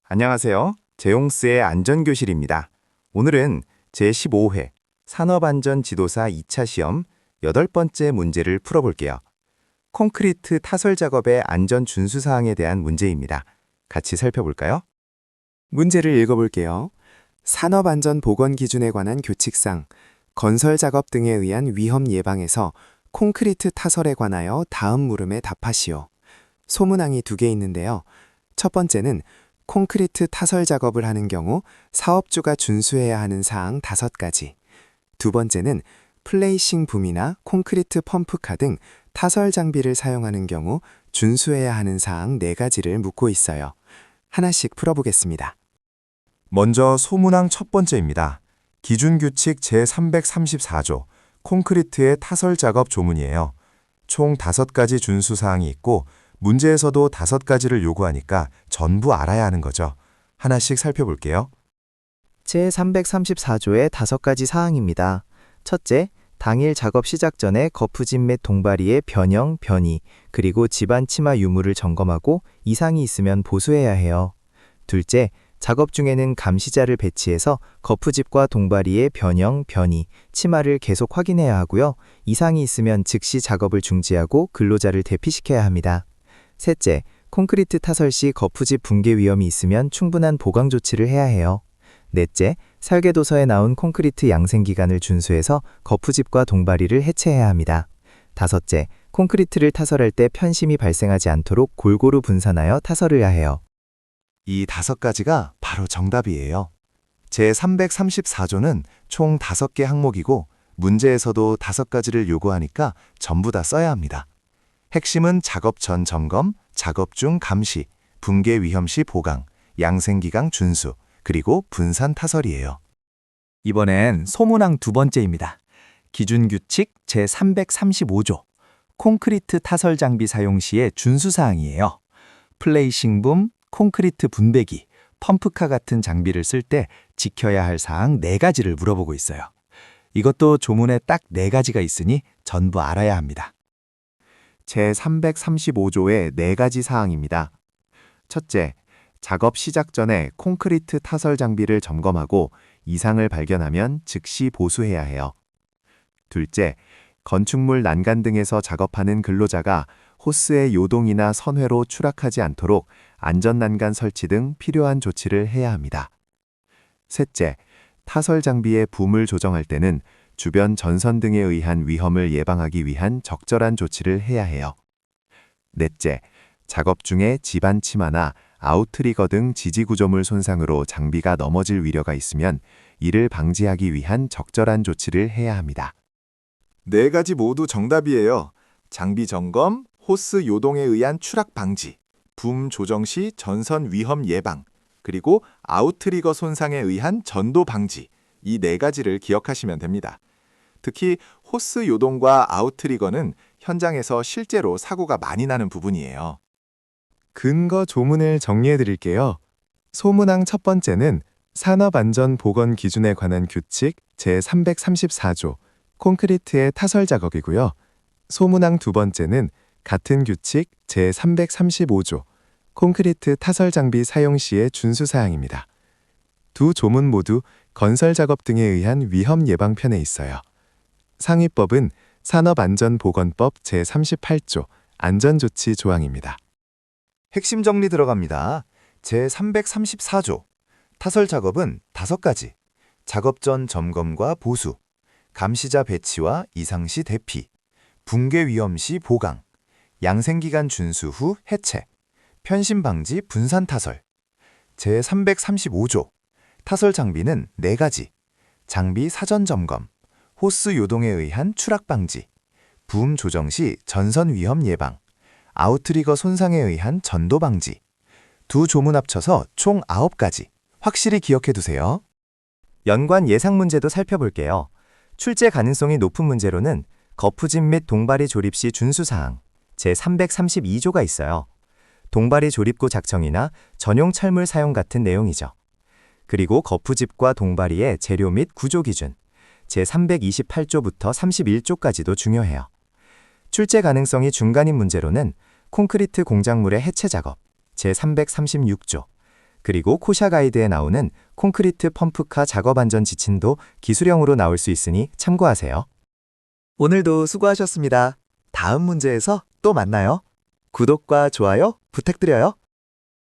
안녕하세요. 제용스의 안전교실입니다. 오늘은 제15회 산업안전지도사 2차 시험 8번째 문제를 풀어볼게요. 콘크리트 타설 작업의 안전 준수사항에 대한 문제입니다. 같이 살펴볼까요? 문제를 읽어볼게요. 산업안전보건 기준에 관한 규칙상 건설 작업 등에 의한 위험 예방에서 콘크리트 타설에 관하여 다음 물음에 답하시오. 소문항이 2개 있는데요. 첫 번째는 콘크리트 타설 작업을 하는 경우 사업주가 준수해야 하는 사항 5가지. 두 번째는 플레이싱 붐이나 콘크리트 펌프카 등 타설 장비를 사용하는 경우 준수해야 하는 사항 4가지를 묻고 있어요. 하나씩 풀어보겠습니다. 먼저 소문항 첫 번째입니다. 기준규칙 제334조 콘크리트의 타설 작업 조문이에요. 총 5가지 준수사항이 있고 문제에서도 5가지를 요구하니까 전부 알아야 하는 거죠. 하나씩 살펴볼게요. 제334조의 5가지 사항입니다. 첫째, 당일 작업 시작 전에 거푸집 및 동바리의 변형, 변이, 그리고 집안 치마 유무를 점검하고 이상이 있으면 보수해야 해요. 둘째, 작업 중에는 감시자를 배치해서 거푸집과 동바리의 변형, 변이, 치마를 계속 확인해야 하고요. 이상이 있으면 즉시 작업을 중지하고 근로자를 대피시켜야 합니다. 셋째, 콘크리트 타설 시 거푸집 붕괴 위험이 있으면 충분한 보강 조치를 해야 해요. 넷째, 설계도서에 나온 콘크리트 양생기간을 준수해서 거푸집과 동바리를 해체해야 합니다. 다섯째, 콘크리트를 타설할 때 편심이 발생하지 않도록 골고루 분산하여 타설을 해야 해요. 이 5가지가 바로 정답이에요. 제334조는 총 5개 항목이고 문제에서도 5가지를 요구하니까 전부 다 써야 합니다. 핵심은 작업 전 점검, 작업 중 감시, 붕괴 위험 시 보강, 양생기강 준수, 그리고 분산 타설이에요. 이번엔 소문항 2번째입니다. 기준규칙 제335조 콘크리트 타설 장비 사용 시의 준수사항이에요. 플레이싱 붐, 콘크리트 분배기, 펌프카 같은 장비를 쓸 때 지켜야 할 사항 4가지를 물어보고 있어요. 이것도 조문에 딱 4가지가 있으니 전부 알아야 합니다. 제335조의 4가지 사항입니다. 첫째, 작업 시작 전에 콘크리트 타설 장비를 점검하고 이상을 발견하면 즉시 보수해야 해요. 둘째, 건축물 난간 등에서 작업하는 근로자가 호스의 요동이나 선회로 추락하지 않도록 안전난간 설치 등 필요한 조치를 해야 합니다. 셋째, 타설 장비의 붐을 조정할 때는 주변 전선 등에 의한 위험을 예방하기 위한 적절한 조치를 해야 해요. 넷째, 작업 중에 집안 치마나 아웃트리거 등 지지구조물 손상으로 장비가 넘어질 위려가 있으면 이를 방지하기 위한 적절한 조치를 해야 합니다. 4가지 모두 정답이에요. 장비 점검, 호스 요동에 의한 추락 방지, 붐 조정 시 전선 위험 예방, 그리고 아웃트리거 손상에 의한 전도 방지, 이 4가지를 기억하시면 됩니다. 특히 호스 요동과 아웃트리거는 현장에서 실제로 사고가 많이 나는 부분이에요. 근거 조문을 정리해 드릴게요. 소문항 첫 번째는 산업안전보건 기준에 관한 규칙 제334조 콘크리트의 타설 작업이고요. 소문항 두 번째는 같은 규칙 제335조 콘크리트 타설 장비 사용 시의 준수사항입니다. 두 조문 모두 건설 작업 등에 의한 위험 예방편에 있어요. 상위법은 산업안전보건법 제38조 안전조치 조항입니다. 핵심 정리 들어갑니다. 제334조 타설 작업은 5가지, 작업 전 점검과 보수, 감시자 배치와 이상 시 대피, 붕괴 위험 시 보강, 양생기간 준수 후 해체, 편심 방지 분산 타설. 제335조 타설 장비는 4가지, 장비 사전 점검, 호스 요동에 의한 추락 방지, 붐 조정 시 전선 위험 예방, 아웃트리거 손상에 의한 전도 방지. 두 조문 합쳐서 총 9가지. 확실히 기억해 두세요. 연관 예상 문제도 살펴볼게요. 출제 가능성이 높은 문제로는 거푸집 및 동바리 조립 시 준수사항 제332조가 있어요. 동바리 조립구 작성이나 전용 철물 사용 같은 내용이죠. 그리고 거푸집과 동바리의 재료 및 구조 기준 제328조부터 31조까지도 중요해요. 출제 가능성이 중간인 문제로는 콘크리트 공작물의 해체 작업 제336조, 그리고 코샤 가이드에 나오는 콘크리트 펌프카 작업 안전 지침도 기술형으로 나올 수 있으니 참고하세요. 오늘도 수고하셨습니다. 다음 문제에서 또 만나요. 구독과 좋아요 부탁드려요.